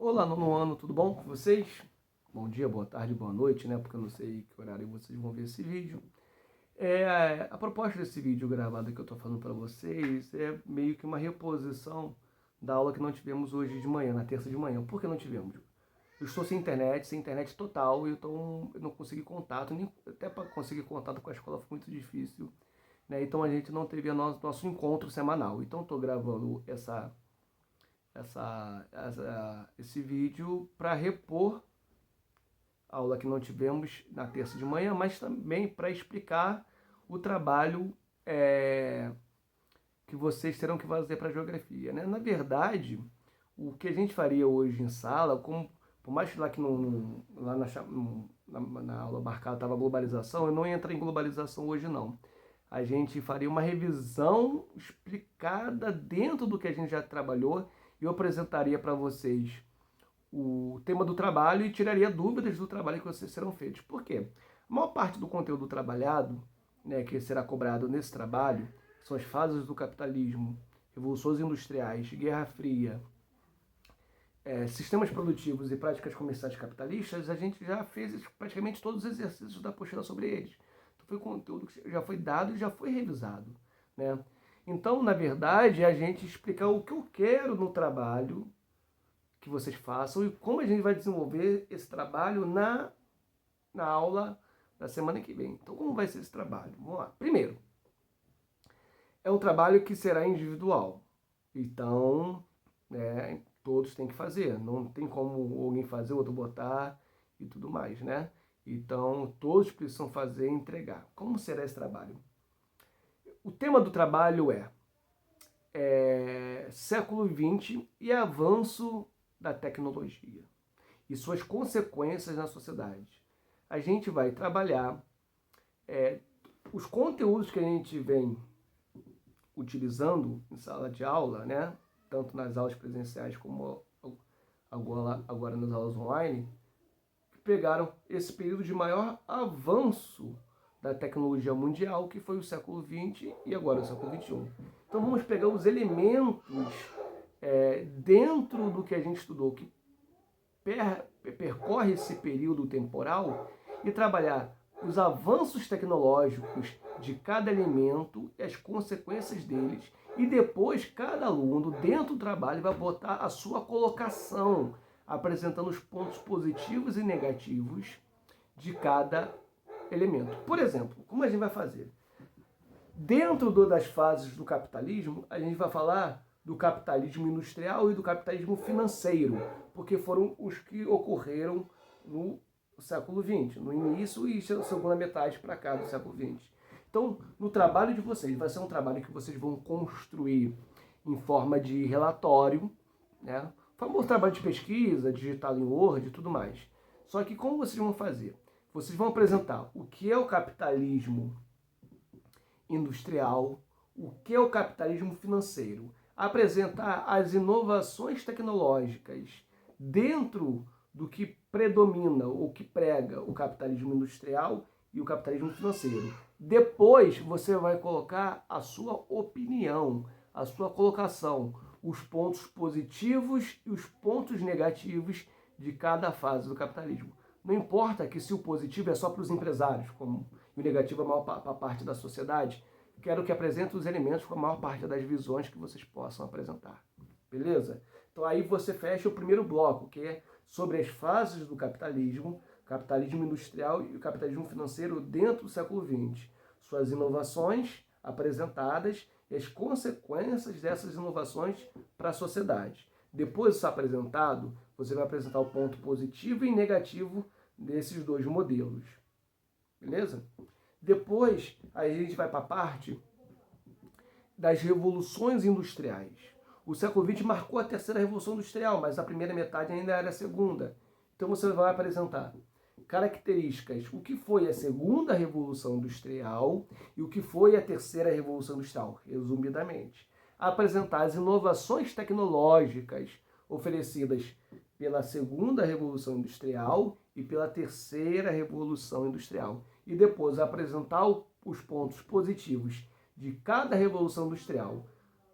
Olá, nono ano, tudo bom com vocês? Bom dia, boa tarde, boa noite, né? Porque eu não sei que horário vocês vão ver esse vídeo. A proposta desse vídeo gravado que eu tô falando para vocês é meio que uma reposição da aula que não tivemos hoje de manhã, na terça de manhã. Por que não tivemos? Eu estou sem internet total, então eu não consegui contato, nem até para conseguir contato com a escola foi muito difícil, né? Então a gente não teve nosso encontro semanal. Então estou gravando esse vídeo para repor a aula que não tivemos na terça de manhã, mas também para explicar o trabalho que vocês terão que fazer para a geografia, né? Na verdade, o que a gente faria hoje em sala, por mais que lá, que lá na aula marcada estava globalização, eu não ia entrar em globalização hoje não. A gente faria uma revisão explicada dentro do que a gente já trabalhou e eu apresentaria para vocês o tema do trabalho e tiraria dúvidas do trabalho que vocês serão feitos. Por quê? A maior parte do conteúdo trabalhado, né, que será cobrado nesse trabalho, são as fases do capitalismo, revoluções industriais, Guerra Fria, sistemas produtivos e práticas comerciais capitalistas, a gente já fez praticamente todos os exercícios da apostila sobre eles. Então foi conteúdo que já foi dado e já foi revisado, né? Então, na verdade, é a gente explicar o que eu quero no trabalho que vocês façam e como a gente vai desenvolver esse trabalho na aula da semana que vem. Então, como vai ser esse trabalho? Vamos lá. Primeiro, é um trabalho que será individual. Então, todos têm que fazer. Não tem como alguém fazer, outro botar e tudo mais, né? Então, todos precisam fazer e entregar. Como será esse trabalho? O tema do trabalho é século XX e avanço da tecnologia e suas consequências na sociedade. A gente vai trabalhar os conteúdos que a gente vem utilizando em sala de aula, né? Tanto nas aulas presenciais como agora nas aulas online, que pegaram esse período de maior avanço da tecnologia mundial, que foi o século XX e agora o século XXI. Então vamos pegar os elementos dentro do que a gente estudou, que percorre esse período temporal e trabalhar os avanços tecnológicos de cada elemento e as consequências deles. E depois cada aluno dentro do trabalho vai botar a sua colocação, apresentando os pontos positivos e negativos de cada elemento. Por exemplo, como a gente vai fazer? Dentro das fases do capitalismo, a gente vai falar do capitalismo industrial e do capitalismo financeiro, porque foram os que ocorreram no século XX, no início e segunda metade para cá do século XX. Então, no trabalho de vocês, vai ser um trabalho que vocês vão construir em forma de relatório, né? O famoso trabalho de pesquisa, digitado em Word e tudo mais. Só que como vocês vão fazer? Vocês vão apresentar o que é o capitalismo industrial, o que é o capitalismo financeiro, apresentar as inovações tecnológicas dentro do que predomina ou que prega o capitalismo industrial e o capitalismo financeiro. Depois você vai colocar a sua opinião, a sua colocação, os pontos positivos e os pontos negativos de cada fase do capitalismo. Não importa que se o positivo é só para os empresários, como e o negativo é maior para a parte da sociedade, quero que apresente os elementos com a maior parte das visões que vocês possam apresentar. Beleza? Então aí você fecha o primeiro bloco, que é sobre as fases do capitalismo industrial e o capitalismo financeiro dentro do século XX. Suas inovações apresentadas e as consequências dessas inovações para a sociedade. Depois disso apresentado, você vai apresentar o ponto positivo e negativo desses dois modelos. Beleza? Depois, aí a gente vai para a parte das revoluções industriais. O século XX marcou a terceira revolução industrial, mas a primeira metade ainda era a segunda. Então você vai apresentar características, o que foi a segunda revolução industrial e o que foi a terceira revolução industrial, resumidamente. Apresentar as inovações tecnológicas oferecidas pela segunda revolução industrial e pela terceira revolução industrial. E depois apresentar os pontos positivos de cada revolução industrial,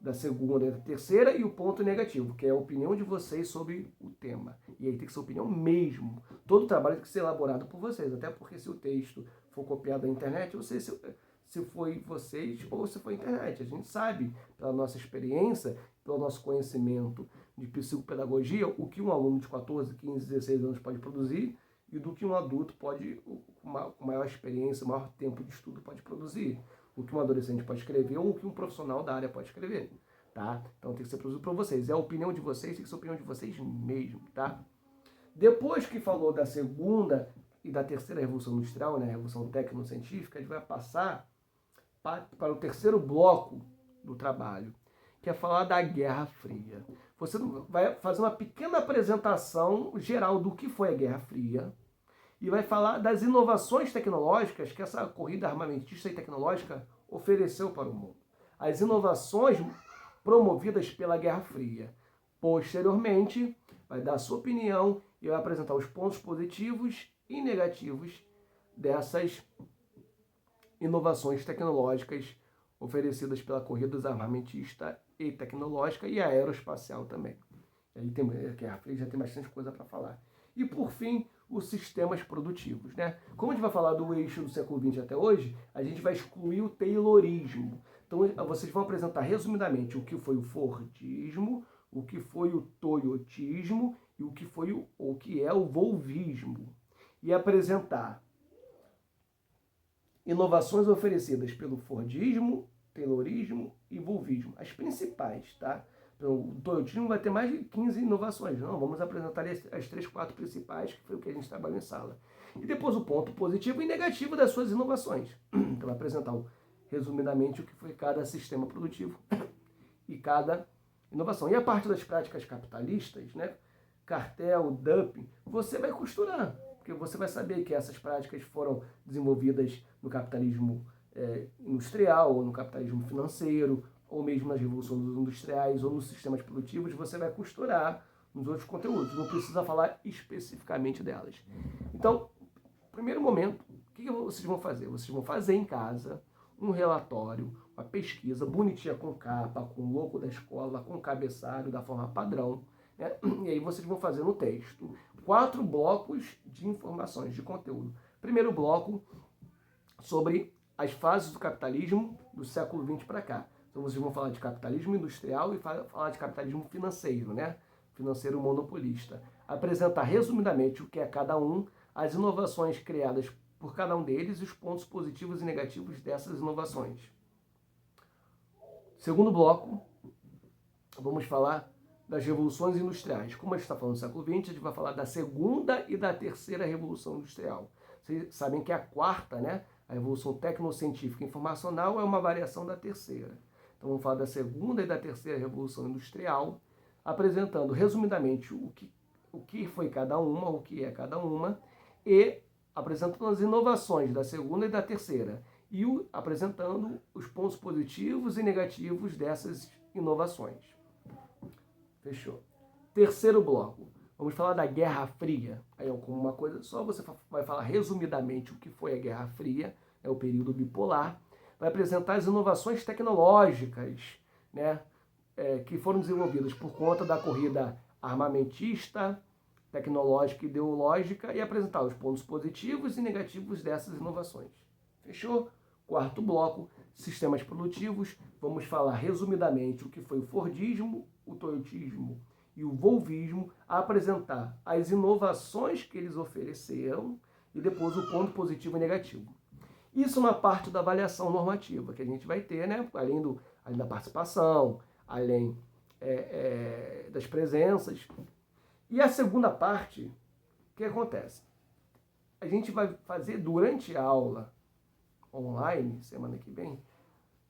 da segunda e da terceira, e o ponto negativo, que é a opinião de vocês sobre o tema. E aí tem que ser opinião mesmo. Todo o trabalho tem que ser elaborado por vocês, até porque se o texto for copiado da internet, eu sei se foi vocês ou se foi a internet. A gente sabe, pela nossa experiência, pelo nosso conhecimento de psicopedagogia, o que um aluno de 14, 15, 16 anos pode produzir e do que um adulto pode, com maior experiência, maior tempo de estudo, pode produzir. O que um adolescente pode escrever ou o que um profissional da área pode escrever, tá? Então tem que ser produzido por vocês. É a opinião de vocês, tem que ser a opinião de vocês mesmo, tá? Depois que falou da segunda e da terceira revolução industrial, né, revolução tecnocientífica, a gente vai passar para o terceiro bloco do trabalho, que é falar da Guerra Fria. Você vai fazer uma pequena apresentação geral do que foi a Guerra Fria e vai falar das inovações tecnológicas que essa corrida armamentista e tecnológica ofereceu para o mundo. As inovações promovidas pela Guerra Fria. Posteriormente, vai dar a sua opinião e vai apresentar os pontos positivos e negativos dessas inovações tecnológicas oferecidas pela corrida armamentista e tecnológica e aeroespacial também. Aí tem, Guerra Fria já tem bastante coisa para falar. E por fim, os sistemas produtivos, né? Como a gente vai falar do eixo do século XX até hoje, a gente vai excluir o Taylorismo. Então vocês vão apresentar resumidamente o que foi o Fordismo, o que foi o Toyotismo e o que é o Volvismo. E apresentar inovações oferecidas pelo Fordismo, Taylorismo e Volvismo. As principais, tá? Então, o Toyotismo vai ter mais de 15 inovações. Não, vamos apresentar as 3, 4 principais, que foi o que a gente trabalhou em sala. E depois o ponto positivo e negativo das suas inovações. Então, vai apresentar resumidamente o que foi cada sistema produtivo e cada inovação. E a parte das práticas capitalistas, né? Cartel, dumping, você vai costurar. Porque você vai saber que essas práticas foram desenvolvidas no capitalismo industrial, ou no capitalismo financeiro, ou mesmo nas revoluções industriais, ou nos sistemas produtivos, você vai costurar nos outros conteúdos. Não precisa falar especificamente delas. Então, primeiro momento, o que vocês vão fazer? Vocês vão fazer em casa um relatório, uma pesquisa bonitinha com capa, com o logo da escola, com cabeçalho, da forma padrão, né? E aí vocês vão fazer no texto 4 blocos de informações, de conteúdo. Primeiro bloco sobre as fases do capitalismo do século XX para cá. Então vocês vão falar de capitalismo industrial e falar de capitalismo financeiro, né? Financeiro monopolista. Apresentar resumidamente o que é cada um, as inovações criadas por cada um deles e os pontos positivos e negativos dessas inovações. Segundo bloco, vamos falar das revoluções industriais. Como a gente está falando do século XX, a gente vai falar da segunda e da terceira revolução industrial. Vocês sabem que a quarta, né, a revolução tecnocientífica e informacional, é uma variação da terceira. Então vamos falar da segunda e da terceira revolução industrial, apresentando resumidamente o que foi cada uma, o que é cada uma, e apresentando as inovações da segunda e da terceira, e apresentando os pontos positivos e negativos dessas inovações. Fechou. Terceiro bloco. Vamos falar da Guerra Fria. Aí, como uma coisa só, você vai falar resumidamente o que foi a Guerra Fria, é o período bipolar. Vai apresentar as inovações tecnológicas, né, que foram desenvolvidas por conta da corrida armamentista, tecnológica e ideológica e apresentar os pontos positivos e negativos dessas inovações. Fechou? Quarto bloco, sistemas produtivos. Vamos falar resumidamente o que foi o Fordismo, o Toyotismo e o Volvismo, a apresentar as inovações que eles ofereceram e depois o ponto positivo e negativo. Isso na parte da avaliação normativa que a gente vai ter, né? além da participação, além das presenças. E a segunda parte, o que acontece? A gente vai fazer durante a aula online, semana que vem,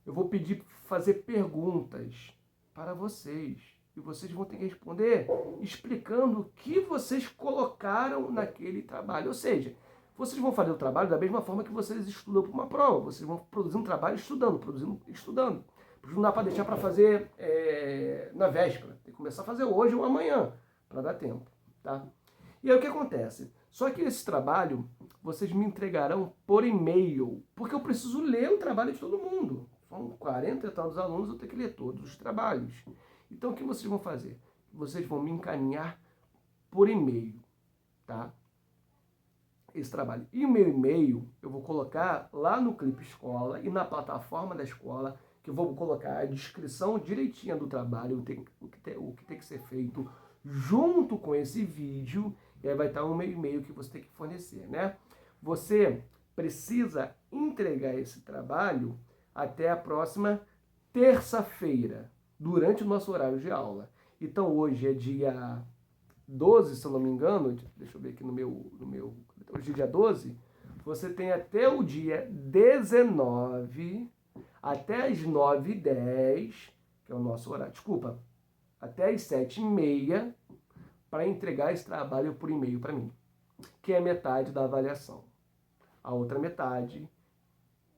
eu vou pedir para fazer perguntas para vocês. E vocês vão ter que responder explicando o que vocês colocaram naquele trabalho. Ou seja, vocês vão fazer o trabalho da mesma forma que vocês estudam para uma prova. Vocês vão produzir um trabalho estudando. Porque não dá para deixar para fazer na véspera. Tem que começar a fazer hoje ou amanhã, para dar tempo. Tá? E aí o que acontece? Só que esse trabalho vocês me entregarão por e-mail, porque eu preciso ler o trabalho de todo mundo, de São 40 e tantos alunos, eu tenho que ler todos os trabalhos. Então, o que vocês vão fazer? Vocês vão me encaminhar por e-mail, tá? Esse trabalho. E o meu e-mail eu vou colocar lá no Clipe Escola e na plataforma da escola, que eu vou colocar a descrição direitinha do trabalho, o que tem que ser feito junto com esse vídeo, e aí vai estar o meu e-mail que você tem que fornecer, né? Você precisa entregar esse trabalho até a próxima terça-feira, durante o nosso horário de aula. Então hoje é dia 12, se eu não me engano, deixa eu ver aqui no meu hoje é dia 12, você tem até o dia 19, até as 9h10, que é o nosso horário, desculpa, até as 7h30, para entregar esse trabalho por e-mail para mim, que é metade da avaliação. A outra metade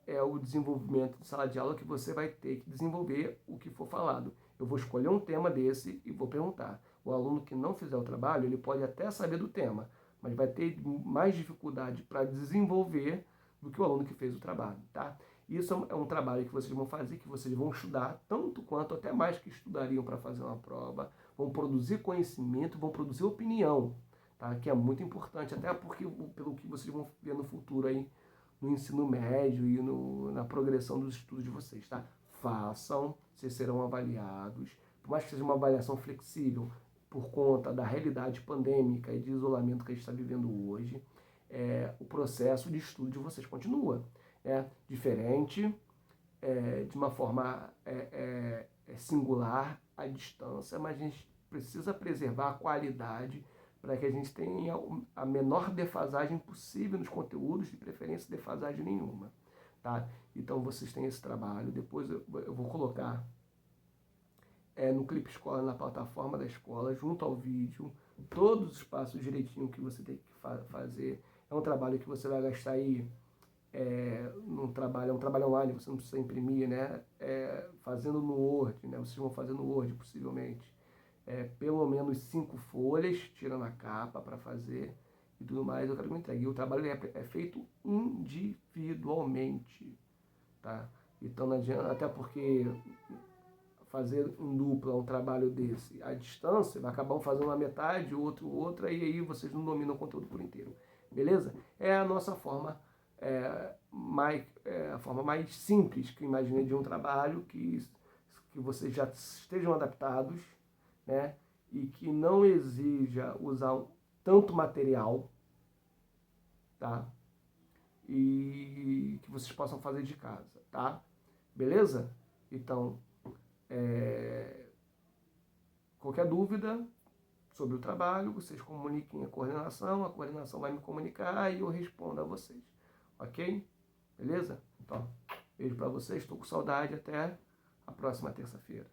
é o desenvolvimento de sala de aula, que você vai ter que desenvolver o que for falado. Eu vou escolher um tema desse e vou perguntar. O aluno que não fizer o trabalho, ele pode até saber do tema, mas vai ter mais dificuldade para desenvolver do que o aluno que fez o trabalho, tá? Isso é um trabalho que vocês vão fazer, que vocês vão estudar tanto quanto, até mais que estudariam para fazer uma prova, vão produzir conhecimento, vão produzir opinião, tá? Que é muito importante, até porque pelo que vocês vão ver no futuro aí, no ensino médio e na progressão dos estudos de vocês, tá? Façam, vocês serão avaliados, por mais que seja uma avaliação flexível, por conta da realidade pandêmica e de isolamento que a gente está vivendo hoje, o processo de estudo de vocês continua. É diferente, de uma forma singular, à distância, mas a gente precisa preservar a qualidade para que a gente tenha a menor defasagem possível nos conteúdos, de preferência defasagem nenhuma. Tá? Então vocês têm esse trabalho, depois eu vou colocar no Clipe Escola, na plataforma da escola, junto ao vídeo, todos os passos direitinho que você tem que fazer. É um trabalho que você vai gastar aí, é um trabalho online, você não precisa imprimir, né? Fazendo no Word, né? Vocês vão fazer no Word, possivelmente. Pelo menos 5 folhas, tirando a capa para fazer e tudo mais, eu quero que me entregue. E o trabalho é feito individualmente, tá? Então não adianta, até porque fazer em dupla um trabalho desse à distância, vai acabar um fazendo uma metade, o outro outra, e aí vocês não dominam o conteúdo por inteiro. Beleza? É a nossa forma, a forma mais simples que eu imaginei de um trabalho, que vocês já estejam adaptados, né? E que não exija usar tanto material, tá? E que vocês possam fazer de casa, tá? Beleza? Então, qualquer dúvida sobre o trabalho, vocês comuniquem a coordenação vai me comunicar e eu respondo a vocês, ok? Beleza? Então, beijo pra vocês, estou com saudade, até a próxima terça-feira.